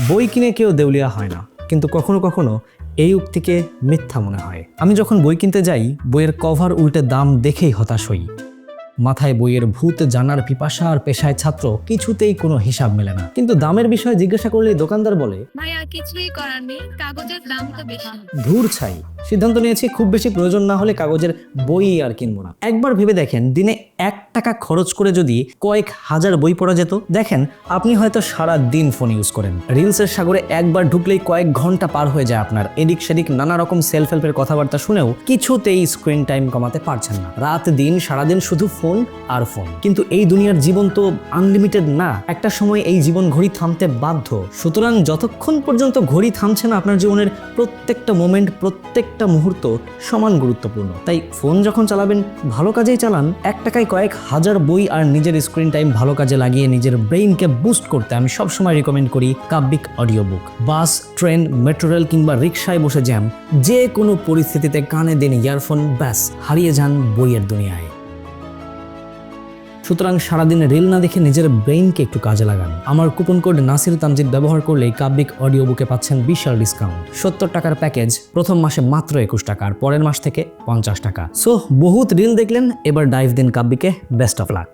বই কিনে কেউ দেউলিয়া হয় না, কিন্তু কখনো কখনো এই উক্তিকে মিথ্যা মনে হয়। আমি যখন বই কিনতে যাই, বইয়ের কভার উল্টে দাম দেখেই হতাশ হই। মাথায় বইয়ের ভূত, জানার পিপাসা আর পেশায় ছাত্র, কিছুতেই কোনো হিসাব মেলে না। কিন্তু দামের বিষয়ে জিজ্ঞাসা করলেই দোকানদার বলে, ভাই আর কিছুই করার নেই, কাগজের দাম তো বেশি। ধুর ছাই, সিদ্ধান্ত নিয়েছি খুব বেশি প্রয়োজন না হলে কাগজের বই আর কিনবো না। একবার ভেবে দেখেন, দিনে 1 টাকা খরচ করে যদি কয়েক হাজার বই পড়া যেত। দেখেন, আপনি হয়তো সারা দিন ফোন ইউজ করেন, রিলসের সাগরে একবার ঢুকলেই কয়েক ঘন্টা পার হয়ে যায় আপনার। এদিক সেদিক নানা রকম সেলফ হেল্পের কথাবার্তা শুনেও কিছুতেই স্ক্রিন টাইম কমাতে পারছেন না। রাত দিন সারাদিন শুধু ফোন আর ফোন। কিন্তু এই দুনিয়ার জীবন তো আনলিমিটেড না, একটা সময় এই জীবন ঘড়ি থামতে বাধ্য। সুতরাং যতক্ষণ পর্যন্ত ঘড়ি থামছে না, আপনার জীবনের প্রত্যেকটা মোমেন্ট, প্রত্যেকটা মুহূর্ত সমান গুরুত্বপূর্ণ। তাই ফোন যখন চালাবেন, ভালো কাজেই চালান। 1 টাকায় কয়েক হাজার বই আর নিজের স্ক্রিন টাইম ভালো কাজে লাগিয়ে নিজের ব্রেইনকে বুস্ট করতে আমি সবসময় রিকমেন্ড করি কাব্যিক অডিও বুক। বাস, ট্রেন, মেট্রো রেল কিংবা রিক্সায় বসে জ্যাম, যে কোনো পরিস্থিতিতে কানে দিন ইয়ারফোন, ব্যাস হারিয়ে যান বইয়ের দুনিয়ায়। সুতরাং সারাদিন রিল না দেখে নিজের ব্রেইনকে একটু কাজে লাগান। আমার কুপন কোড নাসির তামজিদ ব্যবহার করলেই কাব্যিক অডিও বুকে পাচ্ছেন বিশাল ডিসকাউন্ট। 70 টাকার প্যাকেজ প্রথম মাসে মাত্র 21 টাকা, আর পরের মাস থেকে 50 টাকা। সো বহুত রিল দেখলেন, এবার ডাইভ দিন কাব্যিকে। Best of luck.